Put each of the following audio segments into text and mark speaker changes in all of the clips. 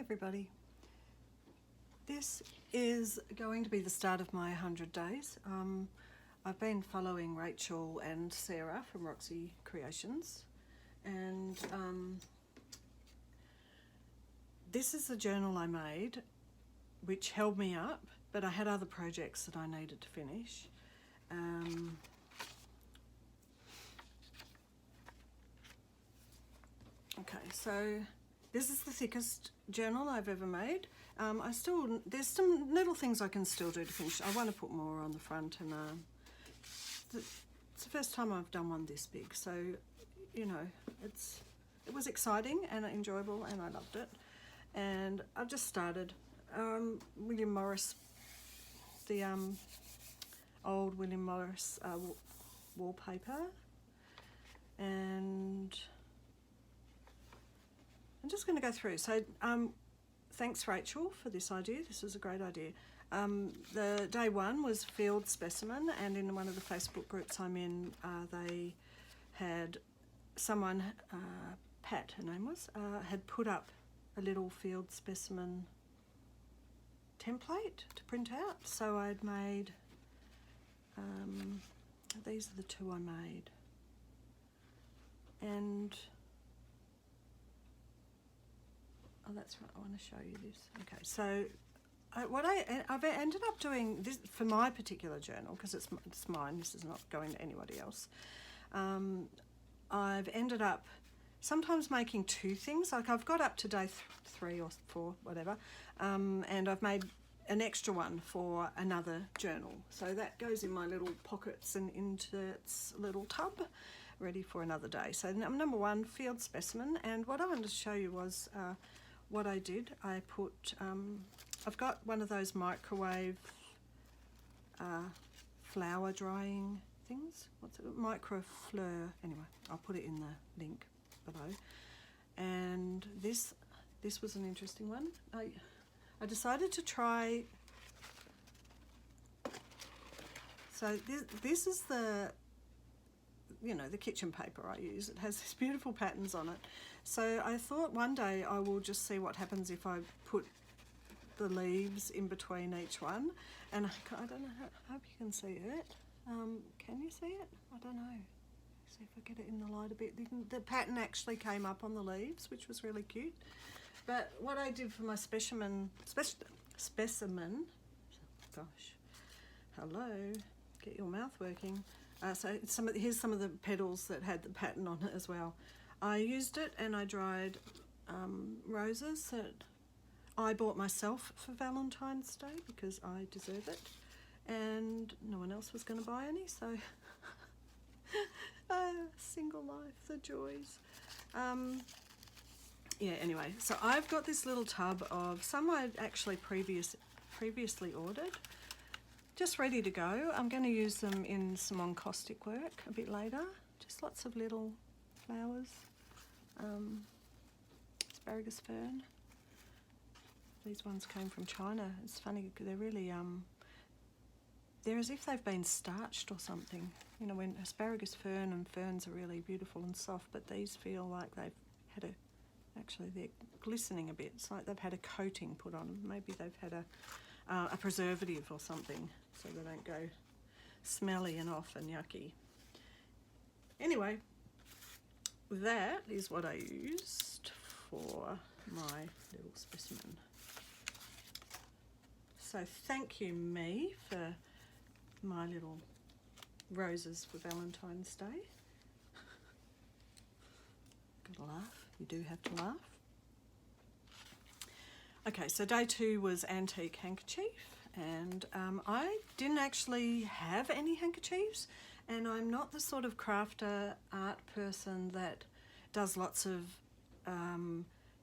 Speaker 1: everybody. This is going to be the start of my 100 days. I've been following Rachel and Sarah from Roxy Creations, and this is the journal I made, which held me up, but I had other projects that I needed to finish. Okay, so this is the thickest journal I've ever made. There's some little things I can still do to finish. I want to put more on the front, and it's the first time I've done one this big, so you know, it was exciting and enjoyable, and I loved it. And I've just started William Morris, the old William Morris wallpaper, and I'm just going to go through. So thanks Rachel for this idea. This was a great idea. The day one was Field Specimen, and in one of the Facebook groups I'm in, they had someone, Pat her name was, had put up a little field specimen template to print out. So I'd made, these are the two I made. And oh, that's right, I want to show you this. Okay, so I've ended up doing this for my particular journal, because it's mine, this is not going to anybody else. I've ended up sometimes making two things, like I've got up to day 3 or 4, whatever, and I've made an extra one for another journal. So that goes in my little pockets and into its little tub, ready for another day. So number one, Field Specimen, and what I wanted to show you was what I did. I put, I've got one of those microwave flower drying things. What's it? Microfleur. Anyway, I'll put it in the link below. And this was an interesting one. I decided to try. So this is the, you know, the kitchen paper I use. It has these beautiful patterns on it. So I thought one day I will just see what happens if I put the leaves in between each one. And I don't know, I hope you can see it. Can you see it? I don't know. See if I get it in the light a bit. The pattern actually came up on the leaves, which was really cute. But what I did for my specimen, gosh, hello, get your mouth working. So here's some of the petals that had the pattern on it as well. I used it and I dried roses that I bought myself for Valentine's Day because I deserve it, and no one else was going to buy any, so single life, the joys. Yeah, anyway, so I've got this little tub of some I'd actually previously ordered, just ready to go. I'm going to use them in some encaustic work a bit later. Just lots of little flowers. Asparagus fern. These ones came from China. It's funny, they're really, they're as if they've been starched or something. You know, when asparagus fern and ferns are really beautiful and soft, but these feel like they've had actually they're glistening a bit. It's like they've had a coating put on them. Maybe they've had a preservative or something, so they don't go smelly and off and yucky. Anyway, that is what I used for my little specimen. So thank you, me, for my little roses for Valentine's Day. Gotta laugh, you do have to laugh. Okay, so day 2 was antique handkerchief, and I didn't actually have any handkerchiefs, and I'm not the sort of crafter art person that does lots of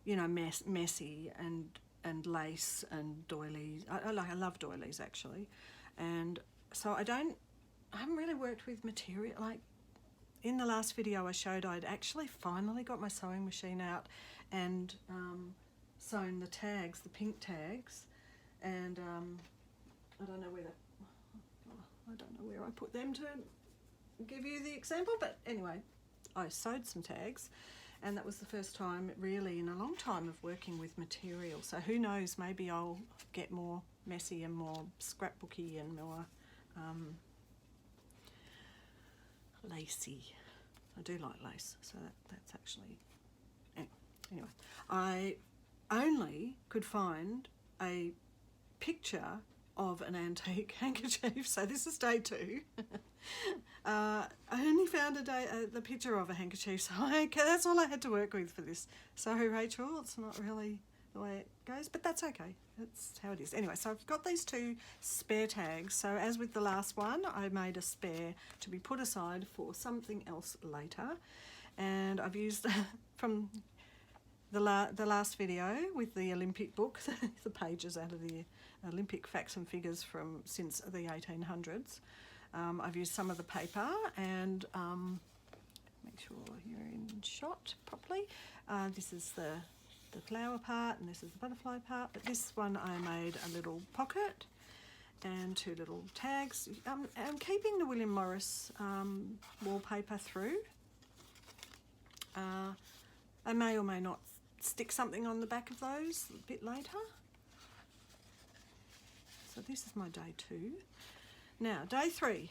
Speaker 1: you know, messy and lace and doilies. I love doilies actually, and so I haven't really worked with material. Like in the last video I showed, I'd actually finally got my sewing machine out and sewn the tags, the pink tags, and I don't know where I put them to give you the example, but anyway, I sewed some tags, and that was the first time really in a long time of working with material. So who knows, maybe I'll get more messy and more scrapbooky and more lacy. I do like lace, so that's actually... Anyway, I only could find a picture of an antique handkerchief, so this is day 2. I only found the picture of a handkerchief, so that's all I had to work with for this. Sorry, Rachel, it's not really the way it goes, but that's okay. That's how it is. Anyway, so I've got these 2 spare tags. So as with the last one, I made a spare to be put aside for something else later. And I've used from the last video with the Olympic book, the pages out of the Olympic facts and figures from since the 1800s. I've used some of the paper and make sure you're in shot properly. This is the flower part and this is the butterfly part, but this one I made a little pocket and 2 little tags. I'm keeping the William Morris wallpaper through. I may or may not stick something on the back of those a bit later. So this is my day 2. Now, day 3,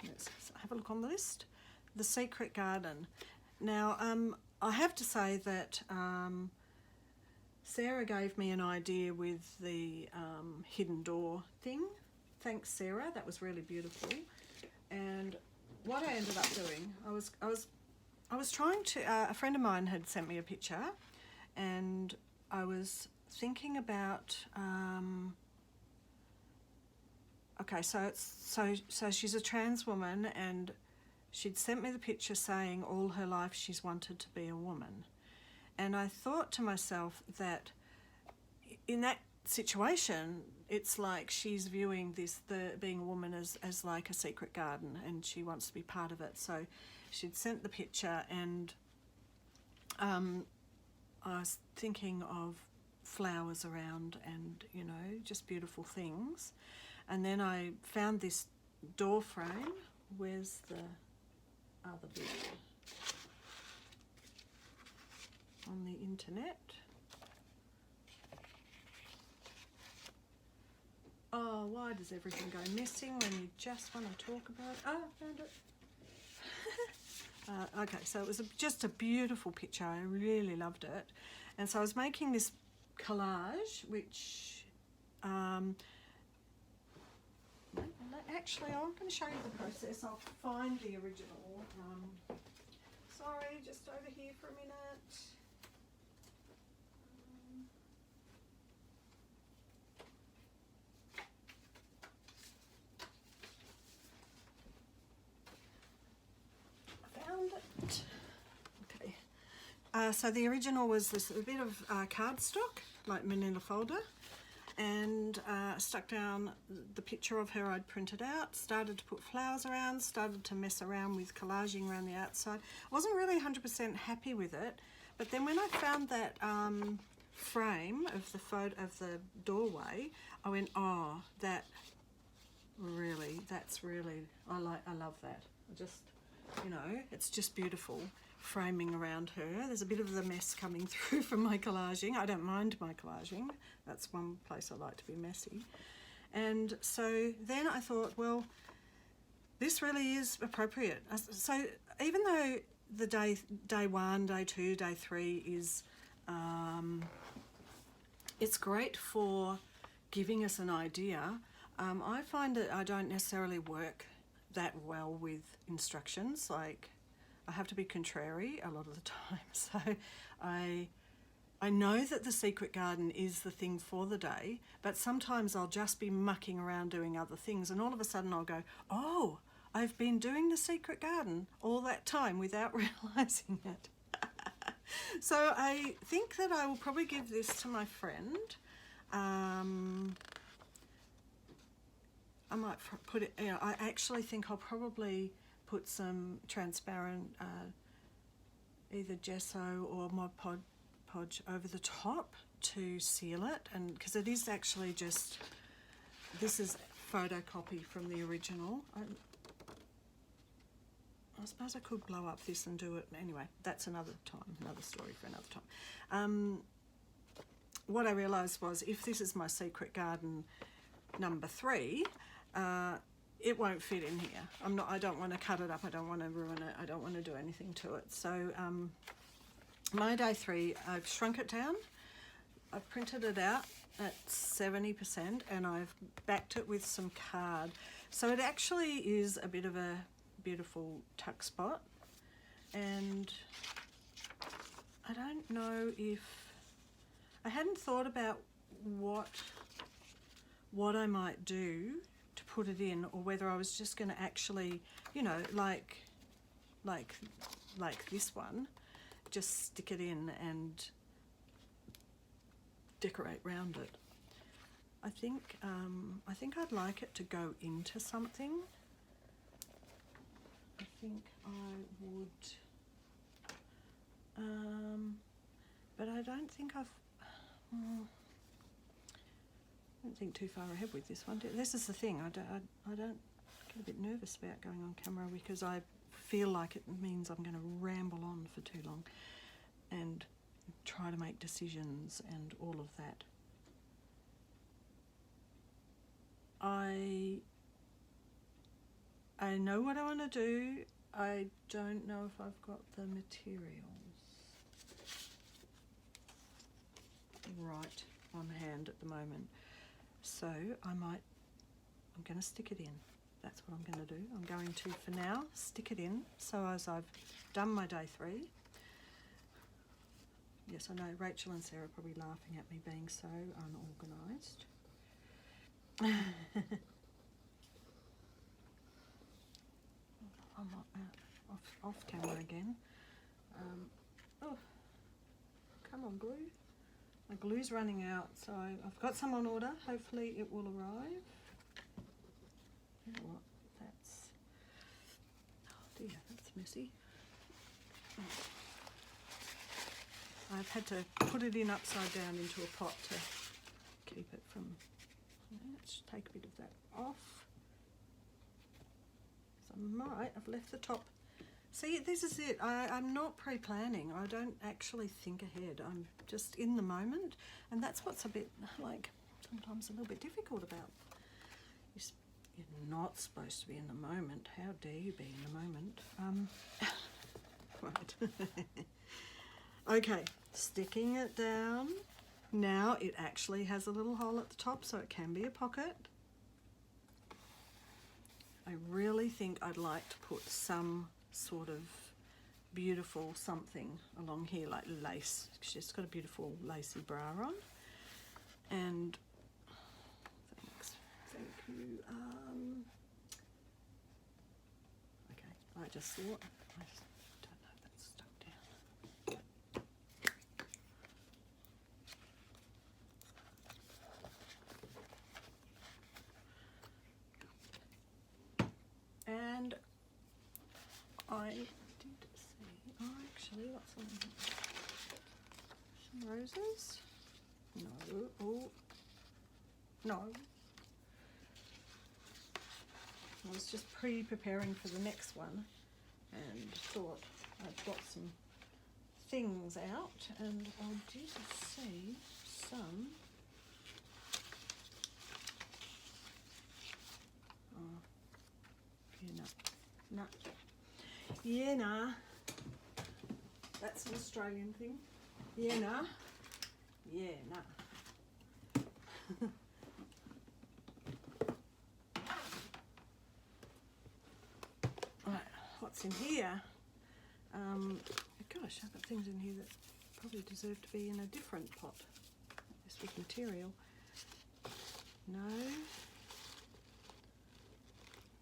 Speaker 1: let's have a look on the list. The Secret Garden. Now, I have to say that Sarah gave me an idea with the hidden door thing. Thanks, Sarah. That was really beautiful. And what I ended up doing, I was trying to. A friend of mine had sent me a picture, and I was thinking about. Okay, so she's a trans woman, and she'd sent me the picture saying all her life she's wanted to be a woman. And I thought to myself that in that situation, it's like she's viewing being a woman as like a secret garden, and she wants to be part of it. So she'd sent the picture, and I was thinking of flowers around and, you know, just beautiful things. And then I found this door frame. Where's the other bit? On the internet. Oh, why does everything go missing when you just want to talk about it? Oh, I found it. Okay, so it was just a beautiful picture. I really loved it. And so I was making this collage, which... actually, I'm going to show you the process. I'll find the original. Sorry, just over here for a minute. I found it. Okay. So the original was this a bit of cardstock, like manila folder. And stuck down the picture of her I'd printed out, started to put flowers around, started to mess around with collaging around the outside. I wasn't really 100% happy with it, but then when I found that frame of the photo of the doorway, I went, oh, that's really, I love that. I just, you know, it's just beautiful. Framing around her. There's a bit of the mess coming through from my collaging. I don't mind my collaging. That's one place I like to be messy. And so then I thought, well, this really is appropriate. So even though the day 1, day 2, day 3 is, it's great for giving us an idea, I find that I don't necessarily work that well with instructions. Like, I have to be contrary a lot of the time. So I know that the secret garden is the thing for the day, but sometimes I'll just be mucking around doing other things, and all of a sudden I'll go, oh, I've been doing the secret garden all that time without realising it. So I think that I will probably give this to my friend. I might put it, you know, I actually think I'll probably put some transparent either gesso or Mod Podge over the top to seal it, and because it is actually just, this is photocopy from the original. I suppose I could blow up this and do it. Anyway, that's another time, another story for another time. What I realised was if this is my secret garden number 3, it won't fit in here. I don't want to cut it up. I don't want to ruin it. I don't want to do anything to it. So my day 3, I've shrunk it down. I've printed it out at 70% and I've backed it with some card. So it actually is a bit of a beautiful tuck spot, and I don't know if I hadn't thought about what I might do to put it in, or whether I was just going to actually, you know, like this one, just stick it in and decorate round it. I think I'd like it to go into something. I think I would, but I don't think I don't think too far ahead with this one. This is the thing, I don't get a bit nervous about going on camera because I feel like it means I'm going to ramble on for too long and try to make decisions and all of that. I know what I want to do. I don't know if I've got the materials right on hand at the moment. So I'm going to stick it in. That's what I'm going to do. I'm going to, for now, stick it in. So as I've done my day 3, yes, I know Rachel and Sarah are probably laughing at me being so unorganised. I'm off camera again. Oh, come on, glue. My glue's running out, so I've got some on order. Hopefully it will arrive. You know what? That's, oh dear, that's messy. I've had to put it in upside down into a pot to keep it from. Let's take a bit of that off. So I've left the top. See, this is it. I'm not pre-planning. I don't actually think ahead. I'm just in the moment, and that's what's a bit like sometimes a little bit difficult about. You're not supposed to be in the moment. How dare you be in the moment? Right. Okay, sticking it down. Now it actually has a little hole at the top, so it can be a pocket. I really think I'd like to put some sort of beautiful something along here, like lace. She's got a beautiful lacy bra on. And thank you. Okay, I just thought, I just don't know if that's stuck down. And I did see, oh actually, what's on here? Some roses? No, oh, no. I was just preparing for the next one and thought I've got some things out, and I did see some, oh, yeah, no. Yeah, nah. That's an Australian thing. Yeah, nah. Yeah, nah. Right, what's in here? Gosh, I've got things in here that probably deserve to be in a different pot. This with material. No.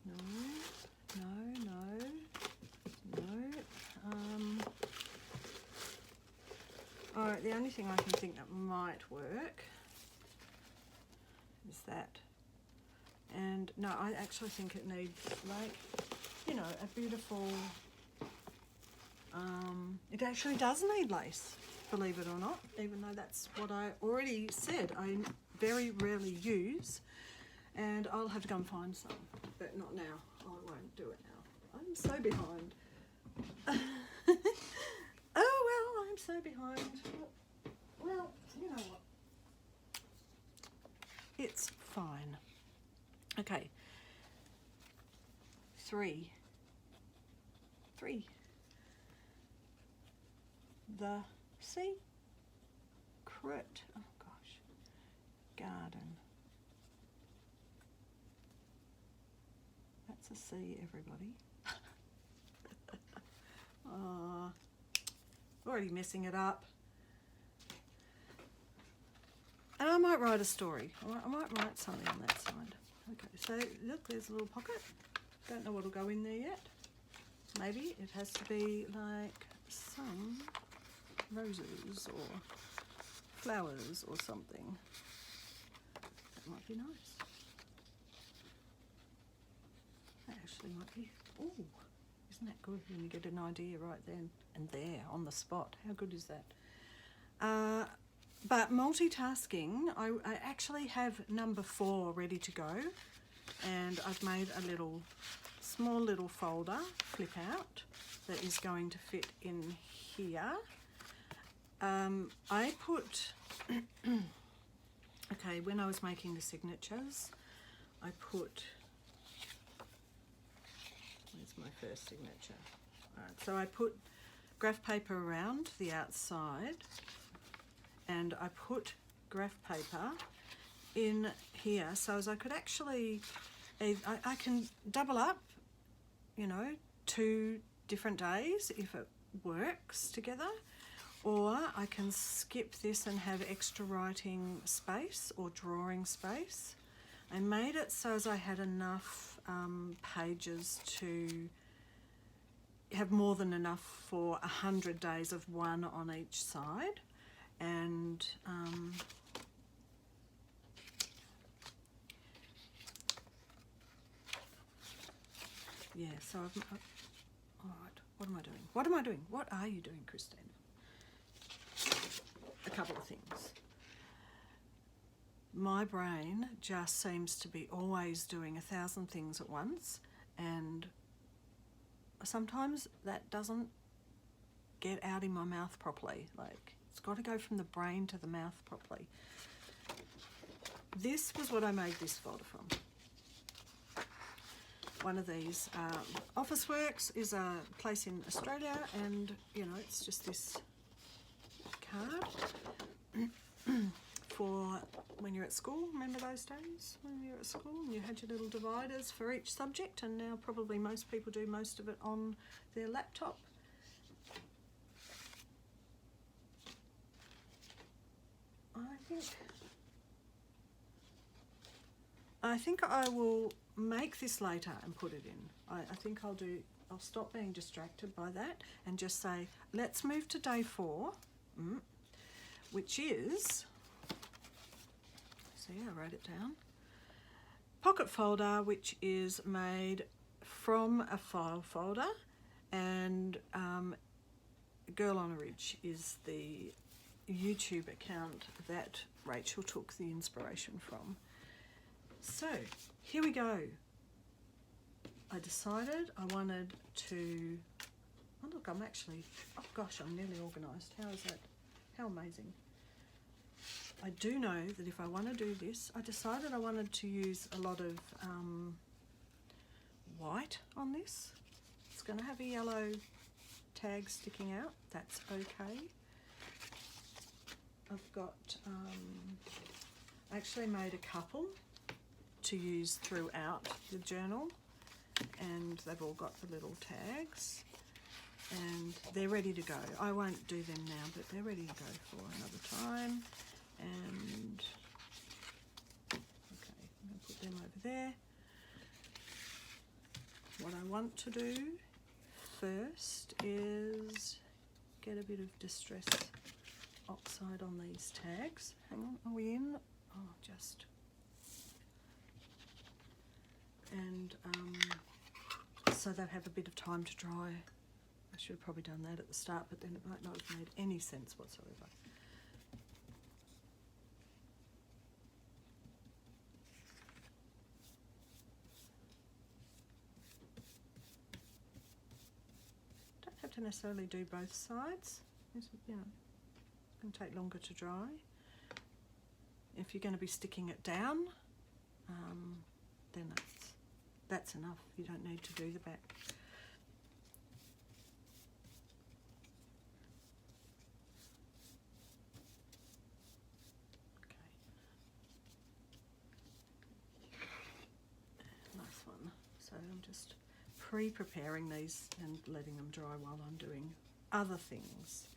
Speaker 1: No. No, no. No. Alright, the only thing I can think that might work is that. And no, I actually think it needs, like, you know, a beautiful, it actually does need lace, believe it or not, even though that's what I already said I very rarely use, and I'll have to go and find some, but not now. I won't do it now. I'm so behind. Oh, well, I'm so behind. Well, you know what? It's fine. Okay. 3. The secret, oh gosh, garden. That's a C, everybody. Already messing it up. And I might write a story. I might write something on that side. Okay, so look, there's a little pocket. Don't know what'll go in there yet. Maybe it has to be like some roses or flowers or something. That might be nice. That actually might be, oh, isn't that good when you get an idea right then and there on the spot? How good is that? But multitasking, I actually have number 4 ready to go, and I've made a small little folder, flip out, that is going to fit in here. I put, okay, when I was making the signatures, I put, where's my first signature? All right, so I put graph paper around the outside, and I put graph paper in here so as I could actually, I can double up, you know, 2 different days if it works together, or I can skip this and have extra writing space or drawing space. I made it so as I had enough pages to have more than enough for 100 days of 1 on each side. And yeah, so all right, what am I doing? What am I doing? What are you doing, Christine? A couple of things. My brain just seems to be always doing 1,000 things at once, and sometimes that doesn't get out in my mouth properly. Like, it's got to go from the brain to the mouth properly. This was what I made this folder from. One of these, Officeworks is a place in Australia, and you know, it's just this card for when you're at school. Remember those days when you were at school and you had your little dividers for each subject, and now probably most people do most of it on their laptop. I think I will make this later and put it in. I think I'll stop being distracted by that and just say, let's move to day 4, which is, see, I wrote it down, pocket folder, which is made from a file folder, and Girl on a Ridge is the YouTube account that Rachel took the inspiration from. So here we go. I decided I wanted to, oh look, I'm actually, oh gosh, I'm nearly organised. How is that? How amazing. I do know that if I want to do this, I decided I wanted to use a lot of white on this. It's going to have a yellow tag sticking out. That's okay. I've got, I actually made a couple to use throughout the journal, and they've all got the little tags, and they're ready to go. I won't do them now, but they're ready to go for another time. And okay, I'm going to put them over there. What I want to do first is get a bit of Distress Oxide on these tags. Hang on, are we in? Oh, just. And so they'll have a bit of time to dry. I should have probably done that at the start, but then it might not have made any sense whatsoever. Don't to necessarily do both sides. It's, you know, it's going to take longer to dry. If you're going to be sticking it down, then that's enough. You don't need to do the back. Nice one. So I'm just pre-preparing these and letting them dry while I'm doing other things.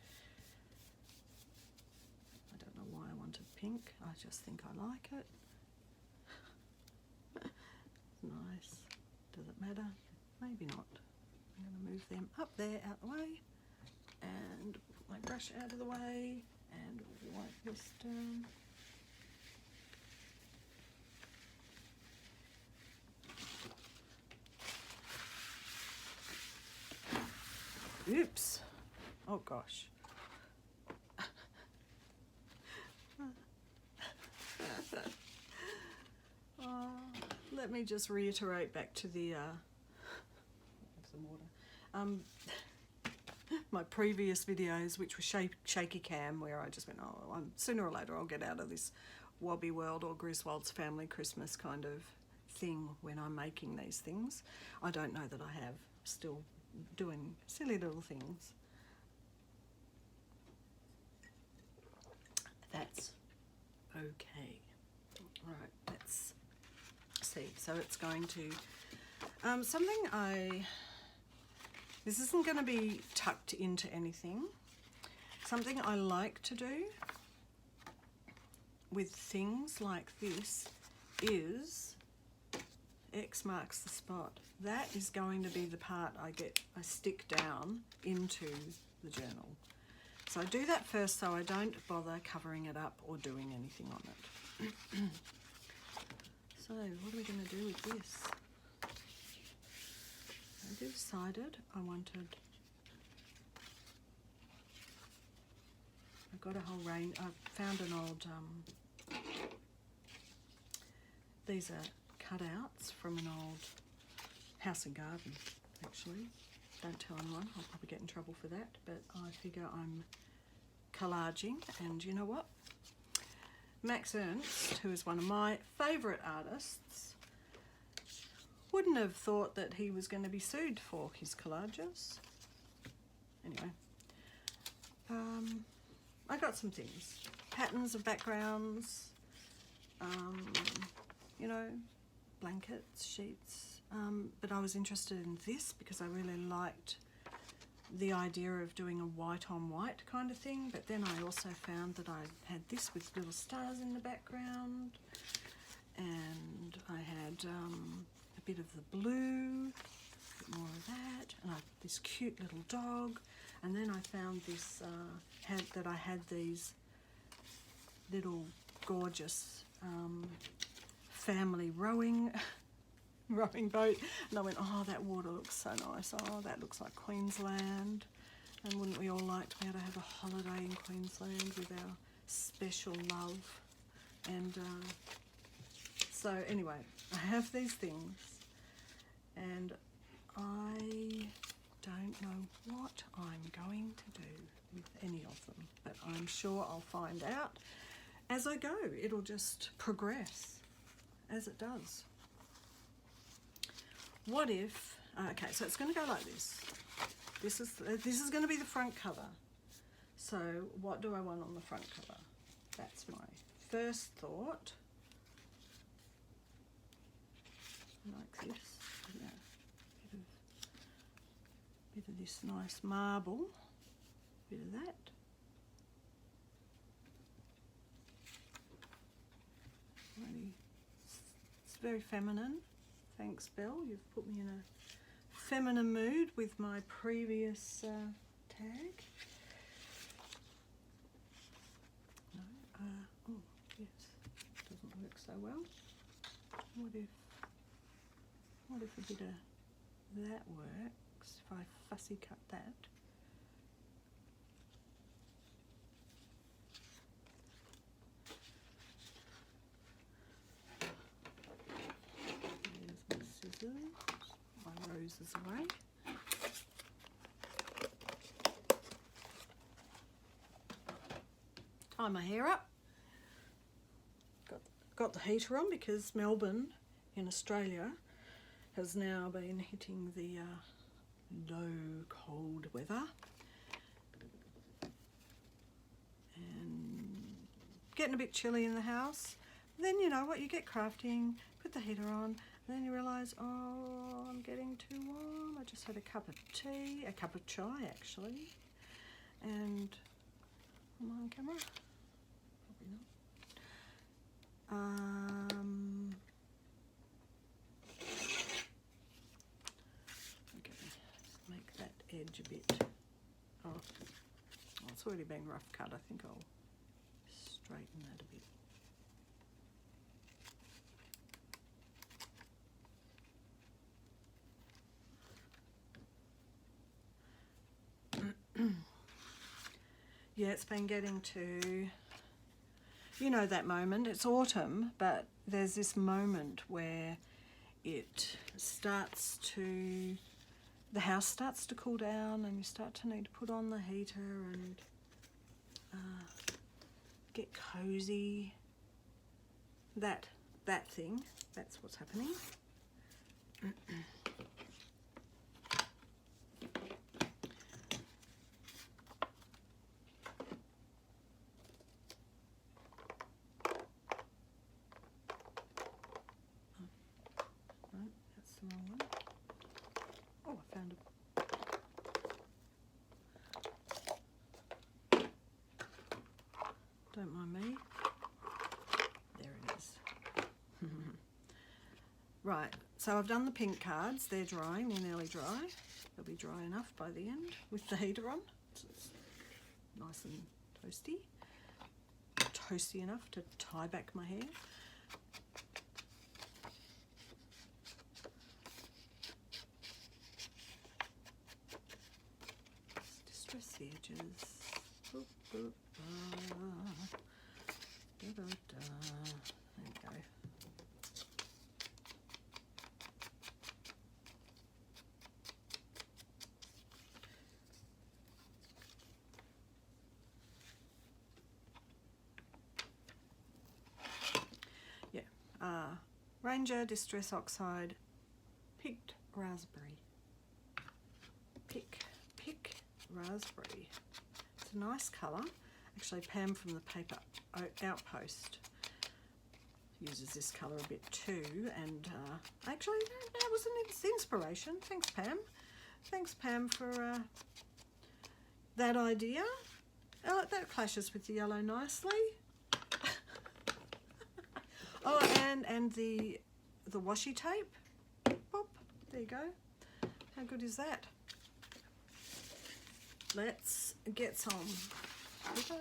Speaker 1: I don't know why I wanted pink. I just think I like it. Nice. Does it matter? Maybe not. I'm going to move them up there out the way and put my brush out of the way and wipe this down. Oops. Oh gosh. Let me just reiterate back to the some water. My previous videos, which were shaky cam, where I just went, oh, sooner or later I'll get out of this Wobby World or Griswold's Family Christmas kind of thing when I'm making these things. I don't know that I have. Still doing silly little things. That's okay. All right, let's see. So it's going to this isn't going to be tucked into anything. Something I like to do with things like this is X marks the spot. That is going to be the part I stick down into the journal. So I do that first so I don't bother covering it up or doing anything on it. So what are we going to do with this? I decided I got a whole range. I found an old, these are cutouts from an old house and garden, actually. Don't tell anyone, I'll probably get in trouble for that, but I figure I'm collaging, and you know what? Max Ernst, who is one of my favourite artists, wouldn't have thought that he was going to be sued for his collages. Anyway, I got some things. Patterns of backgrounds, you know, blankets, sheets, but I was interested in this because I really liked the idea of doing a white on white kind of thing, but then I also found that I had this with little stars in the background, and I had a bit of the blue, a bit more of that, and this cute little dog, and then I found this, that I had these little gorgeous family rowing boat, and I went, oh, that water looks so nice, oh, that looks like Queensland, and wouldn't we all like to be able to have a holiday in Queensland with our special love? And so anyway, I have these things, and I don't know what I'm going to do with any of them, but I'm sure I'll find out as I go. It'll just progress as it does. What if, okay, so it's going to go like this. This is going to be the front cover. So what do I want on the front cover? That's my first thought. Like this, yeah. Bit of this nice marble, bit of that. It's very feminine. Thanks, Belle. You've put me in a feminine mood with my previous tag. No, oh yes, doesn't work so well. What if a bit of that works? If I fussy cut that. My roses away. tie my hair up. Got the heater on because Melbourne in Australia has now been hitting the low cold weather. And getting a bit chilly in the house. Then you know what, you get crafting, put the heater on, and then you realise, oh, I'm getting too warm. I just had a cup of tea, a cup of chai actually. And am I on camera? Probably not. Okay, make that edge a bit. Oh, it's already been rough cut. I think I'll straighten that a bit. Yeah, it's been getting to, you know, that moment. It's autumn, but there's this moment where it starts to, the house starts to cool down and you start to need to put on the heater and get cozy. That thing, that's what's happening. Oh, I found it. Don't mind me. There it is. Right, so I've done the pink cards. They're drying, they're nearly dry. They'll be dry enough by the end with the heater on. So it's nice and toasty. Toasty enough to tie back my hair. Distress the edges. Boop, boop, da, da, da. There we go. Yeah, Ranger Distress Oxide Picked Raspberry. Pick Raspberry. It's a nice colour. Actually, Pam from the Paper Outpost uses this colour a bit too, and actually that was an inspiration. Thanks, Pam. Thanks, Pam, for that idea. Oh, that clashes with the yellow nicely. Oh, and the washi tape. Pop, there you go. How good is that? Let's get some paper,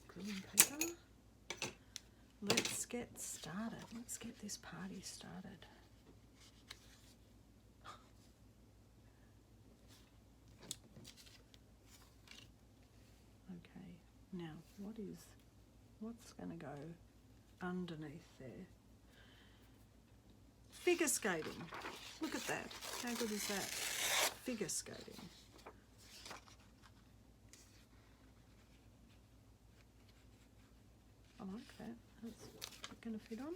Speaker 1: gluing paper. Let's get started. Let's get this party started. Okay, now what's going to go underneath there? Figure skating. Look at that. How good is that? Figure skating. I like that. That's going to fit on.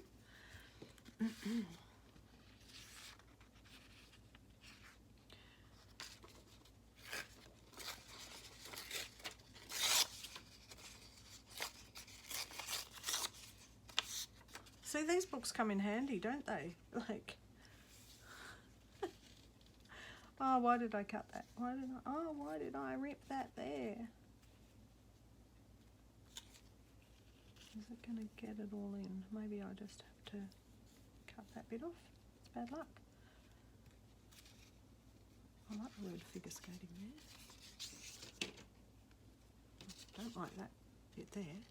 Speaker 1: See, these books come in handy, don't they? Like, oh, why did I cut that? Why did I rip that there? Is it going to get it all in? Maybe I just have to cut that bit off. It's bad luck. I like the word figure skating there. Don't like that bit there.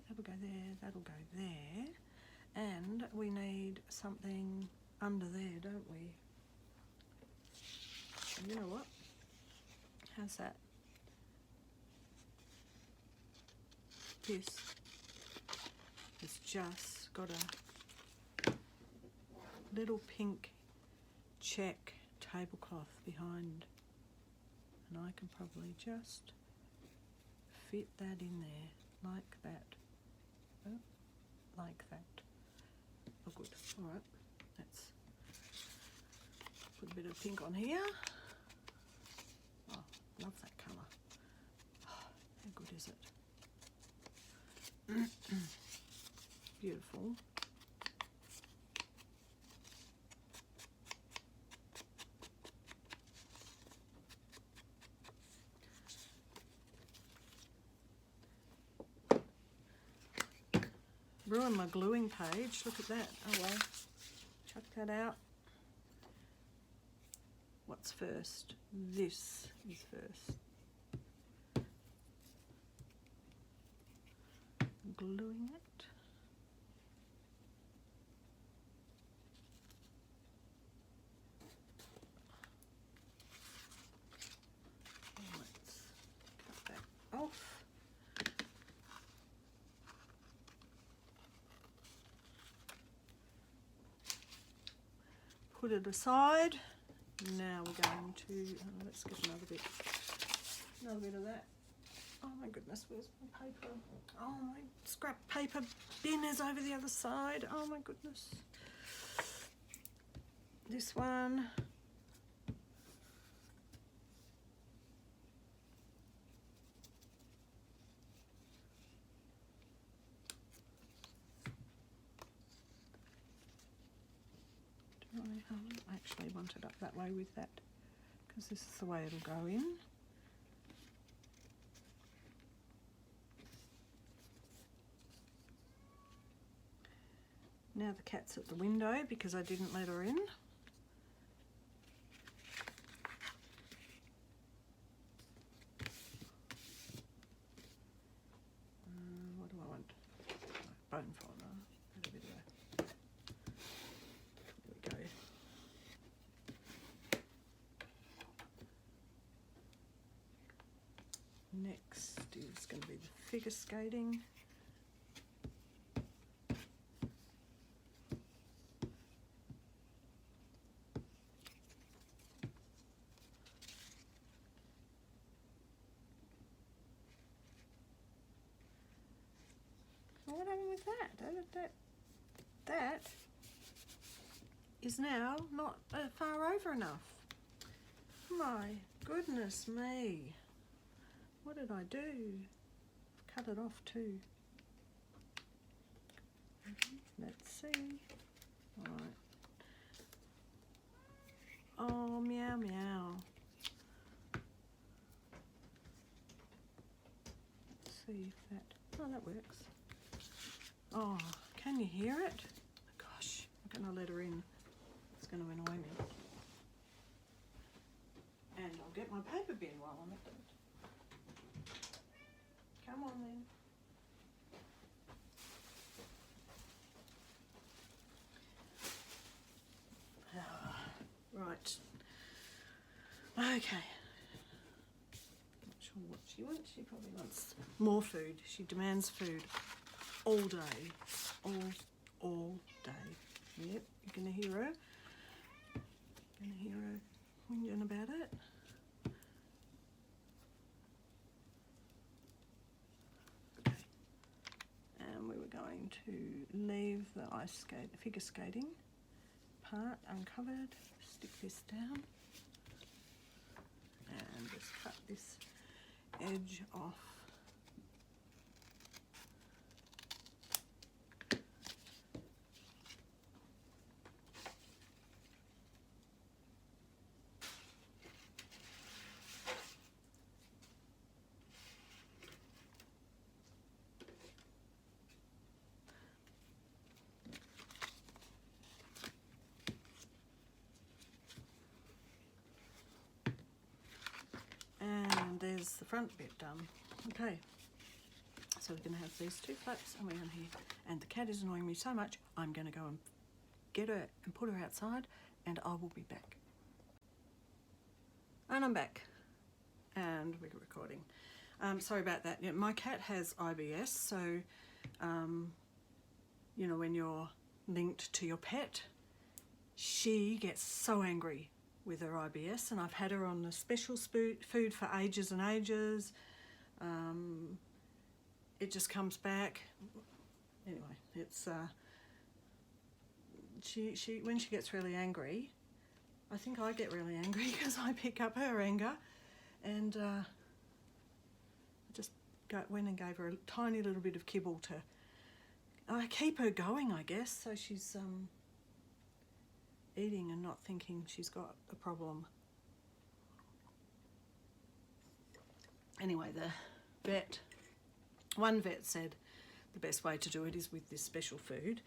Speaker 1: That'll go there, that'll go there. And we need something under there, don't we? And you know what? How's that? This is just got a little pink check tablecloth behind, and I can probably just fit that in there like that. Oh, like that. Oh good, alright, let's put a bit of pink on here. Oh, love that colour. Oh, how good is it? Beautiful. Ruined my gluing page. Look at that. Oh well. Chuck that out. What's first? This is first. Gluing it. Let's cut that off. Put it aside. Now we're going to, let's get another bit of that. Oh my goodness, where's my paper? Oh, my scrap paper bin is over the other side. Oh my goodness. This one. I actually want it up that way with that, because this is the way it'll go in. Now the cat's at the window because I didn't let her in. What do I want? Bone folder. A bit of a, there we go. Next is going to be the figure skating. What happened with that? That is now not far over enough. My goodness me. What did I do? I've cut it off too. Let's see. All right. Oh, meow meow. Let's see if that, oh, that works. Oh, can you hear it? Gosh, I'm gonna let her in. It's gonna annoy me. And I'll get my paper bin while I'm at it. Come on then. Right. Okay. Not sure what she wants. She probably wants more food. She demands food all day. All day. Yep, you're gonna hear her. Gonna hear her whinging about it. Going to leave the figure skating part uncovered, stick this down and just cut this edge off. There's the front bit done. Okay, so we're going to have these two flaps and we're going to, and the cat is annoying me so much, I'm going to go and get her and put her outside and I will be back. And I'm back and we're recording. Sorry about that. Yeah, my cat has IBS, so know, when you're linked to your pet, she gets so angry with her IBS, and I've had her on a special food for ages and ages. It just comes back. Anyway, it's she when she gets really angry, I think I get really angry because I pick up her anger, and I just went and gave her a tiny little bit of kibble to keep her going, I guess, so she's eating and not thinking she's got a problem. Anyway, one vet said the best way to do it is with this special food,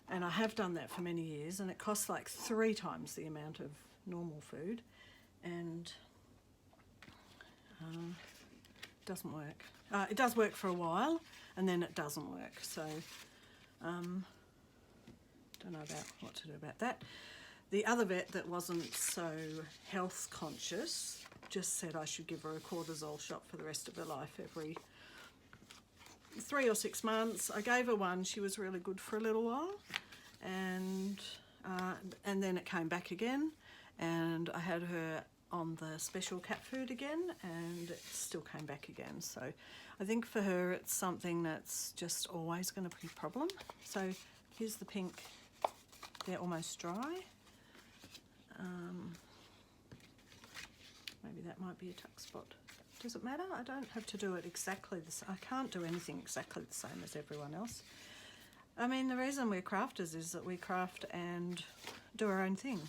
Speaker 1: and I have done that for many years, and it costs like 3 times the amount of normal food, and it doesn't work. It does work for a while, and then it doesn't work, so don't know about what to do about that. The other vet that wasn't so health conscious just said I should give her a cortisol shot for the rest of her life every 3 or 6 months. I gave her one. She was really good for a little while, and then it came back again, and I had her on the special cat food again, and it still came back again. So I think for her it's something that's just always going to be a problem. So here's the pink. They're almost dry. Maybe that might be a tuck spot. Does it matter? I don't have to do it exactly the same. I can't do anything exactly the same as everyone else. I mean, the reason we're crafters is that we craft and do our own thing.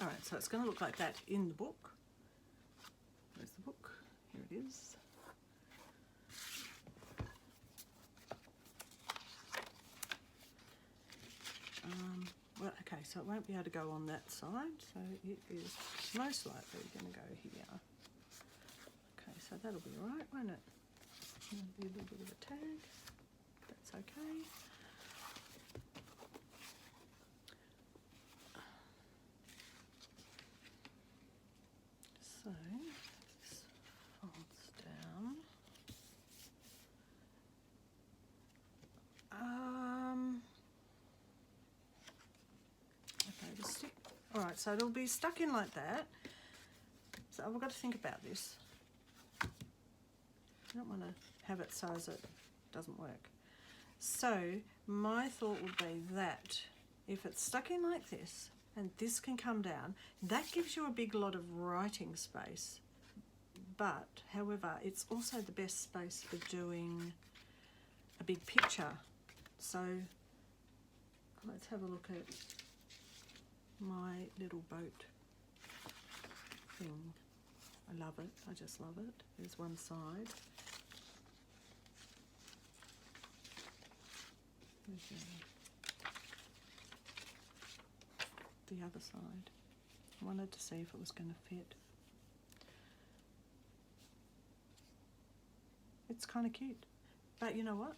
Speaker 1: All right, so it's going to look like that in the book. Where's the book? Here it is. Well, okay, so it won't be able to go on that side, so it is most likely going to go here. Okay, so that'll be all right, won't it? There'll be a little bit of a tag. That's okay. So this folds down. Okay, the stick. All right, so it'll be stuck in like that. So I've got to think about this. I don't want to have it so as it doesn't work. So my thought would be that if it's stuck in like this, and this can come down, that gives you a big lot of writing space. But, however, it's also the best space for doing a big picture. So let's have a look at my little boat thing. I love it. I just love it. There's one side. There's the other side. I wanted to see if it was going to fit. It's kind of cute. But you know what?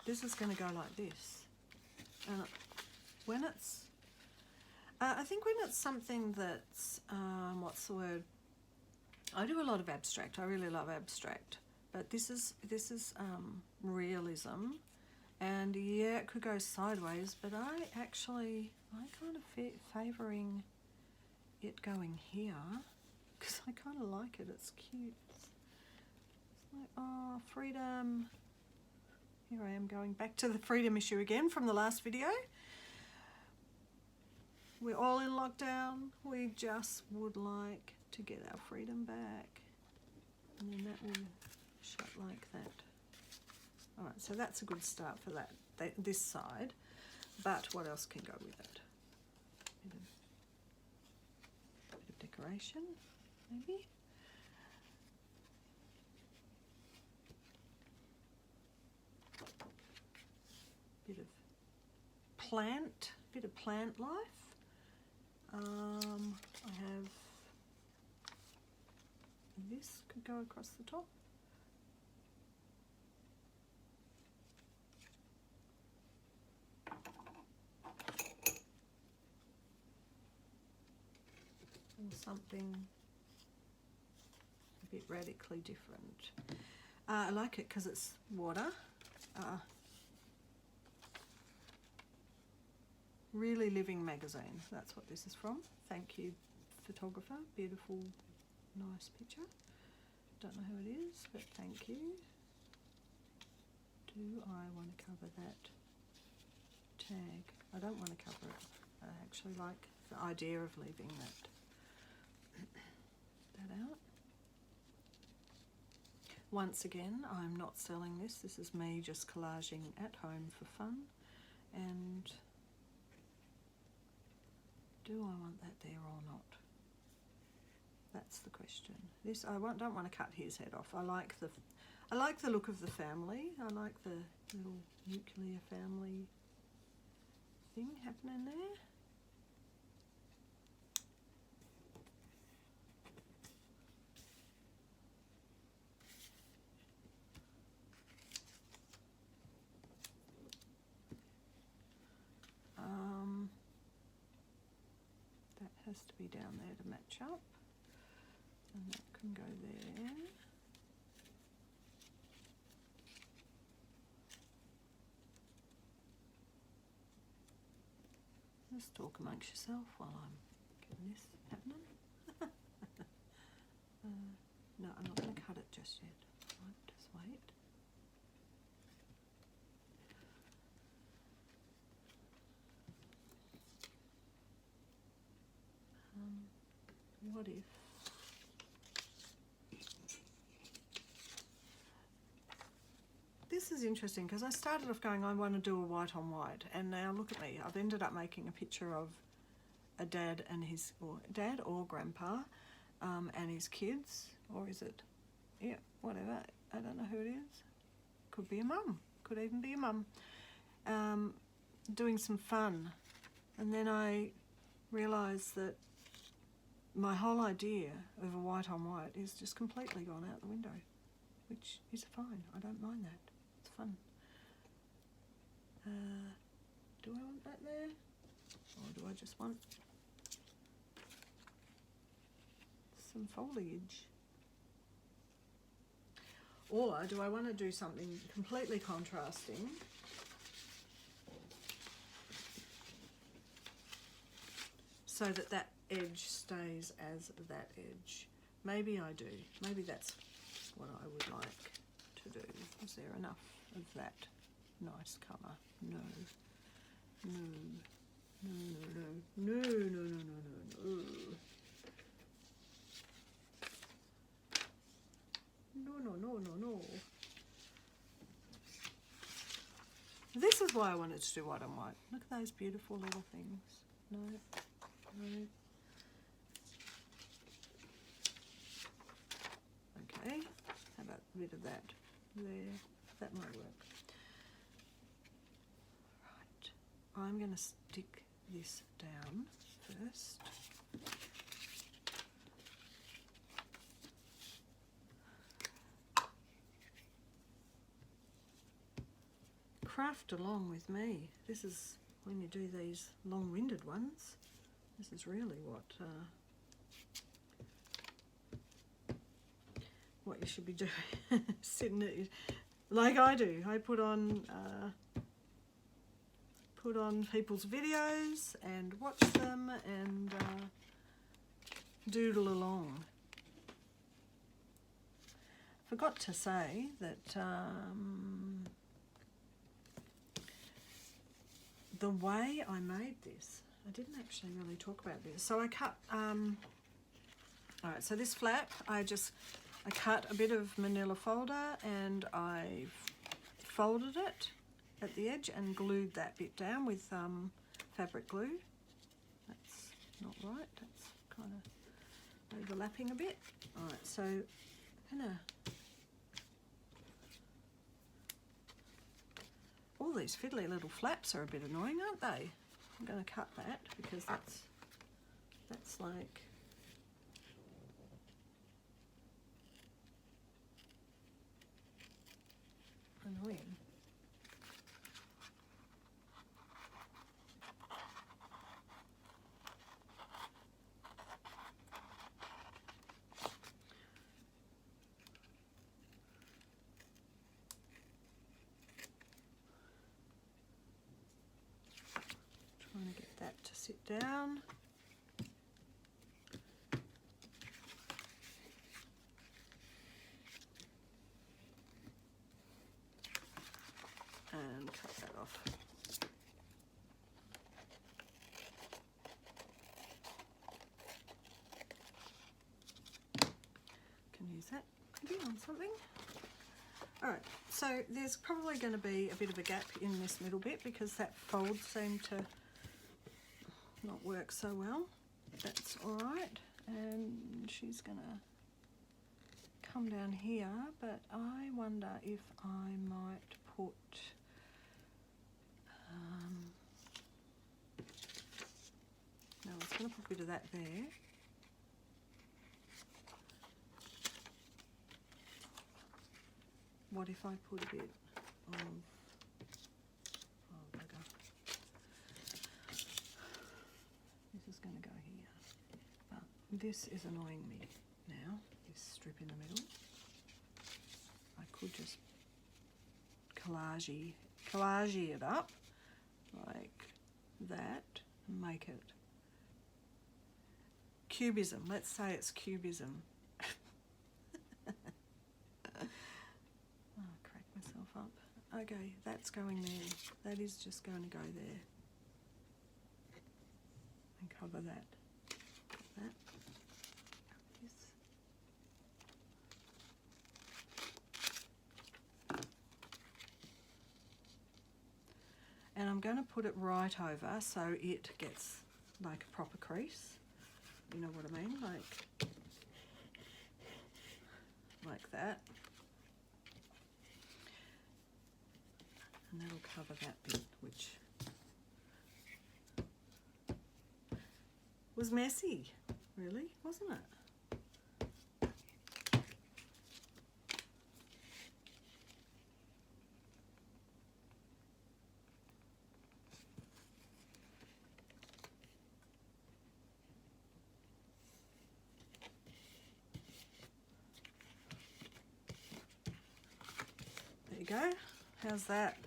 Speaker 1: This is going to go like this. And when it's... I think when it's something that's... what's the word? I do a lot of abstract. I really love abstract. But this is realism. And yeah, it could go sideways, but I kind of favouring it going here because I kind of like it. It's cute. It's like, oh, freedom. Here I am going back to the freedom issue again from the last video. We're all in lockdown. We just would like to get our freedom back. And then that will shut like that. All right, so that's a good start for this side. But what else can go with it? Bit of decoration, maybe. Bit of plant life. I have this could go across the top. Something a bit radically different. I like it because it's water. Really Living magazine. That's what this is from. Thank you, photographer. Beautiful, nice picture. Don't know who it is, but thank you. Do I want to cover that tag? I don't want to cover it. I actually like the idea of leaving that out. Once again, I'm not selling this. This is me just collaging at home for fun. And do I want that there or not? That's the question. This don't want to cut his head off. I like the look of the family. I like the little nuclear family thing happening there. That has to be down there to match up, and that can go there. Just talk amongst yourself while I'm getting this happening. No, I'm not going to cut it just yet. Right, just wait. What if this is interesting, because I started off going, I want to do a white on white, and now look at me. I've ended up making a picture of a dad and his, or dad or grandpa, and his kids, or is it, yeah, whatever. I don't know who it is. Could be a mum. Could even be a mum. Doing some fun, and then I realised that my whole idea of a white on white is just completely gone out the window, which is fine. I don't mind that. It's fun. Do I want that there? Or do I just want some foliage? Or do I want to do something completely contrasting? So that that edge stays as that edge. Maybe I do. Maybe that's what I would like to do. Is there enough of that nice colour? No. No. No, no, no. No, no, no, no, no, no. No, no, no, no, no. This is why I wanted to do white on white. Look at those beautiful little things. No. No. Okay, how about a bit of that there? That might work. Right, I'm going to stick this down first. Craft along with me. This is when you do these long-winded ones. This is really what you should be doing. Sitting like I do. I put on people's videos and watch them and doodle along. Forgot to say that the way I made this, I didn't actually really talk about this. So I cut, alright, so this flap, I cut a bit of manila folder and I folded it at the edge and glued that bit down with fabric glue. That's not right, that's kind of overlapping a bit. Alright, so I'm gonna, all these fiddly little flaps are a bit annoying, aren't they? I'm going to cut that because that's like annoying. Trying to get that to sit down. And cut that off. Can use that maybe on something. Alright, so there's probably going to be a bit of a gap in this middle bit because that fold seemed to not work so well. That's alright, and she's going to come down here, but I wonder if I might put no, I was going to put a bit of that there. What if I put a bit of, oh bugger, this is going to go here, but this is annoying me now, this strip in the middle. I could just collage it up like that and make it cubism. Let's say it's cubism. Okay, that's going there. That is just going to go there. And cover that. That. And I'm going to put it right over so it gets like a proper crease. You know what I mean? Like that. And that'll cover that bit, which was messy, really, wasn't it? There you go. How's that?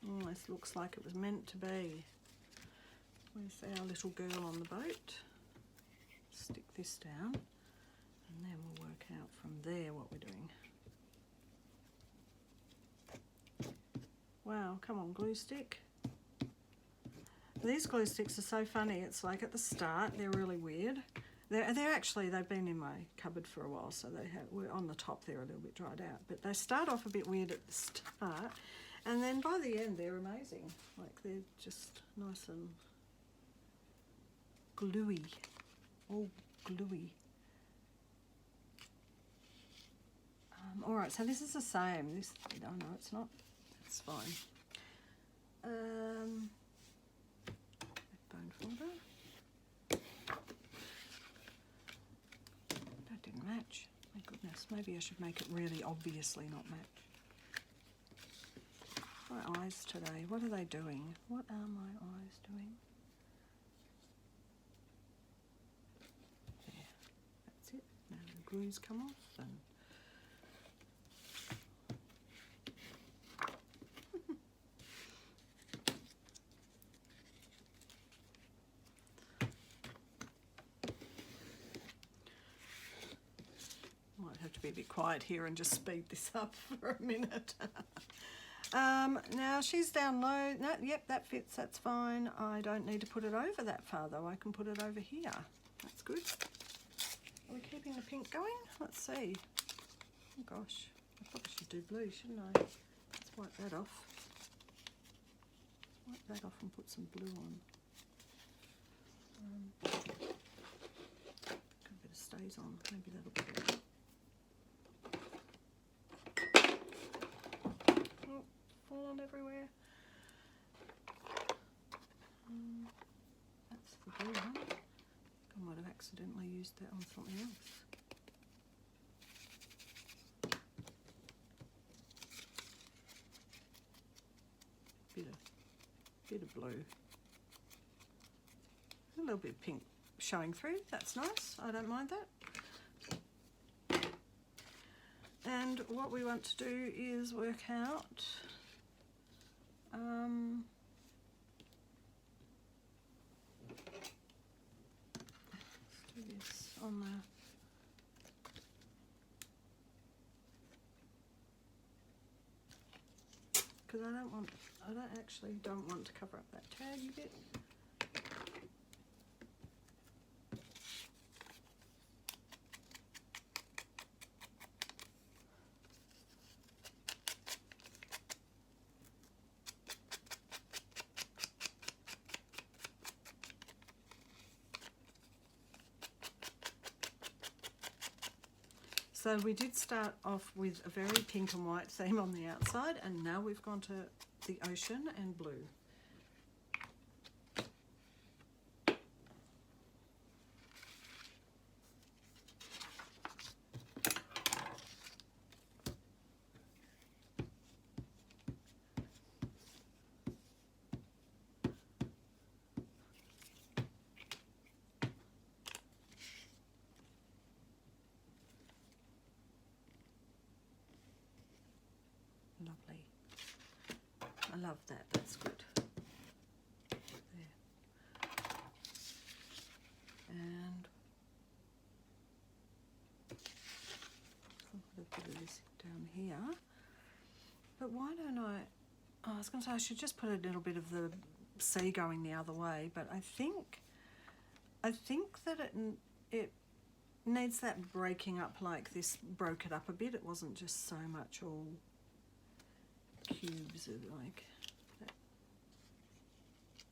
Speaker 1: Almost looks like it was meant to be. Where's our little girl on the boat? Stick this down and then we'll work out from there what we're doing. Wow, come on, glue stick. These glue sticks are so funny. It's like at the start they're really weird. They've been in my cupboard for a while, so we're on the top, they're a little bit dried out. But they start off a bit weird at the start. And then by the end, they're amazing. Like, they're just nice and gluey. All gluey. All right, so this is the same. This, oh no, it's not. It's fine. Bone folder. That didn't match. My goodness, maybe I should make it really obviously not match. My eyes today, what are they doing? What are my eyes doing? There, that's it. Now the glue's come off and might have to be a bit quiet here and just speed this up for a minute. Now she's down low. No, yep, that fits, that's fine. I don't need to put it over that far though. I can put it over here. That's good. Are we keeping the pink going? Let's see. Oh gosh, I probably should do blue, shouldn't I? Let's wipe that off. Wipe that off and put some blue on. Got a bit of stays on, maybe that'll be good. Fallen everywhere. That's the blue one. I might have accidentally used that on something else. Bit of blue. A little bit of pink showing through. That's nice. I don't mind that. And what we want to do is work out let's do this on the because I don't want to cover up that tag bit. So we did start off with a very pink and white theme on the outside, and now we've gone to the ocean and blue. Lovely. I love that. That's good. There. And I'll put a bit of this down here. But why don't I was going to say I should just put a little bit of the sea going the other way, but I think that it needs that breaking up, like this broke it up a bit. It wasn't just so much all cubes of like that.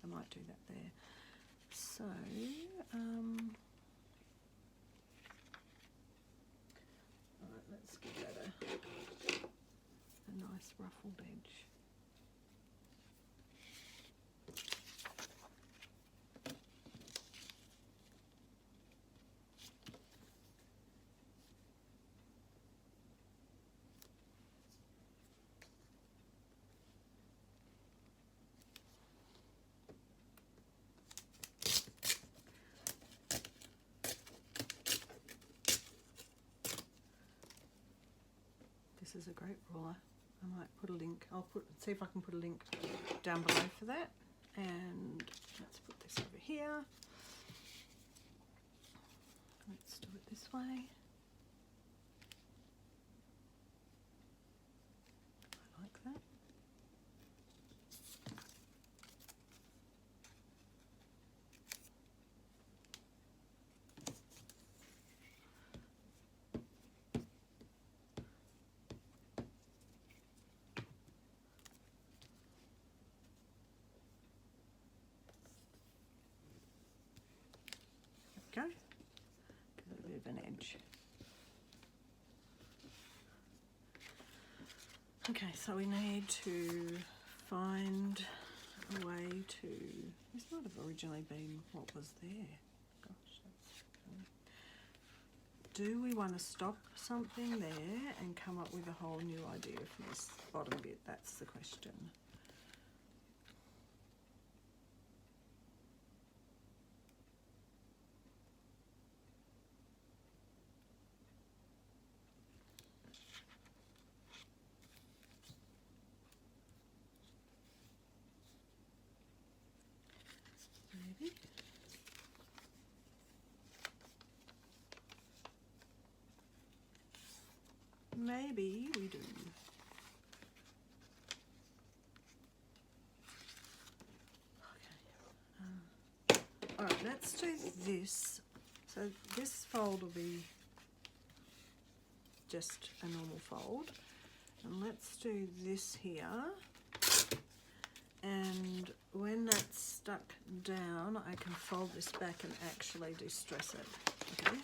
Speaker 1: I might do that there. So alright, let's give that a nice ruffled edge. This is a great ruler. I might put a link. See if I can put a link down below for that. And let's put this over here. Let's do it this way. I like that. Go. Give it a bit of an edge. Okay, so we need to find a way to. This might have originally been what was there. Gosh, do we want to stop something there and come up with a whole new idea for this bottom bit? That's the question. Maybe. Maybe we do. Okay. All right, let's do this. So this fold will be just a normal fold. And let's do this here. And when that's stuck down, I can fold this back and actually distress it. Okay.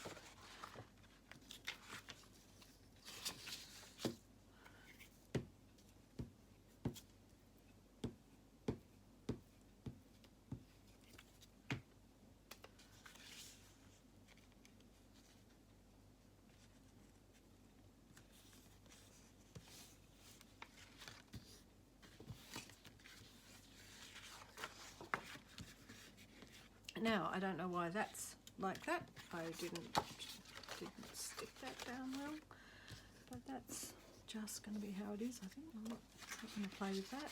Speaker 1: Now, I don't know why that's like that. I didn't stick that down well, but that's just going to be how it is, I think. I'm not going to play with that.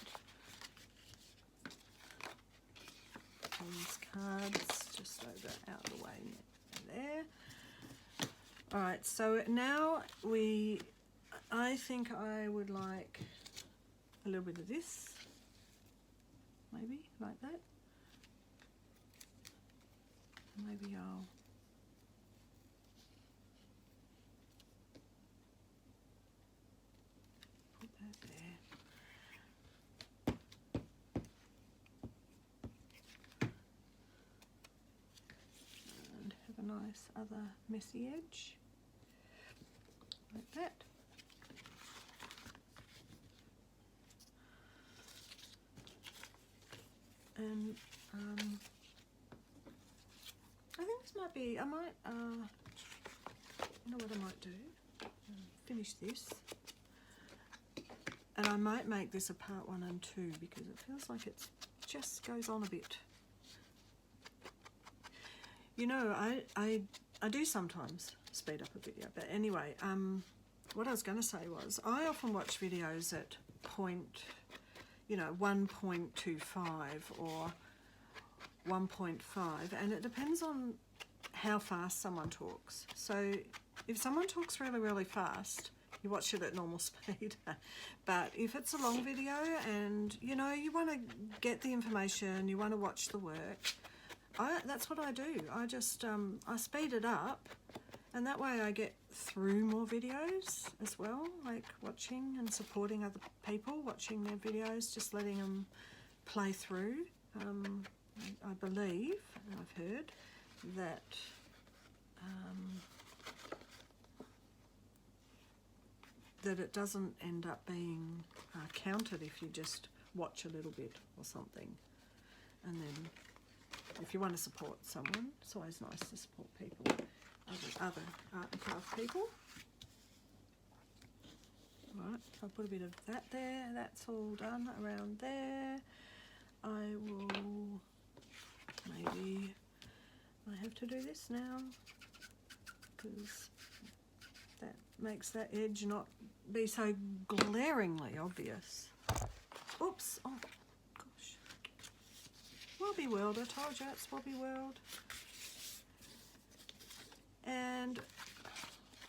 Speaker 1: these cards just over out of the way there. All right, so now I think I would like a little bit of this, maybe like that. Maybe I'll put that there. And have a nice other messy edge, like that. And I think this might be, I might, you know what I might do? Finish this. And I might make this a part 1 and 2 because it feels like it just goes on a bit. You know, I do sometimes speed up a video, but anyway, what I was going to say was I often watch videos at 1.25 or 1.5, and it depends on how fast someone talks. So if someone talks really, really fast, you watch it at normal speed. But if it's a long video and you want to get the information, you want to watch the work, that's what I do. I just I speed it up, and that way I get through more videos as well, like watching and supporting other people, watching their videos, just letting them play through. I believe, and I've heard, that that it doesn't end up being counted if you just watch a little bit or something. And then if you want to support someone, it's always nice to support people, other art and craft people. Right, I'll put a bit of that there. That's all done around there. I will, maybe I have to do this now because that makes that edge not be so glaringly obvious. Oops, oh gosh. Wobbly World, I told you it's Wobbly World. And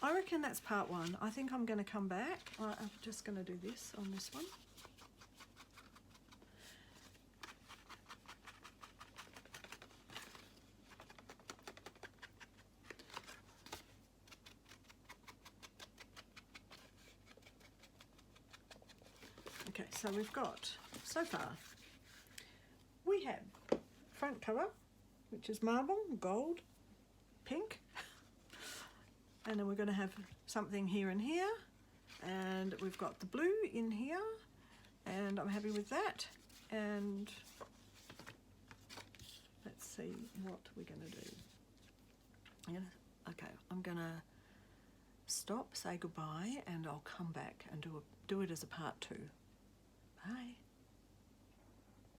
Speaker 1: I reckon that's part 1. I think I'm going to come back. I'm just going to do this on this one. Okay, so we've got, so far, we have front cover, which is marble, gold, pink, and then we're going to have something here and here, and we've got the blue in here, and I'm happy with that. And let's see what we're going to do. I'm going to stop, say goodbye, and I'll come back and do it as a part 2. Bye.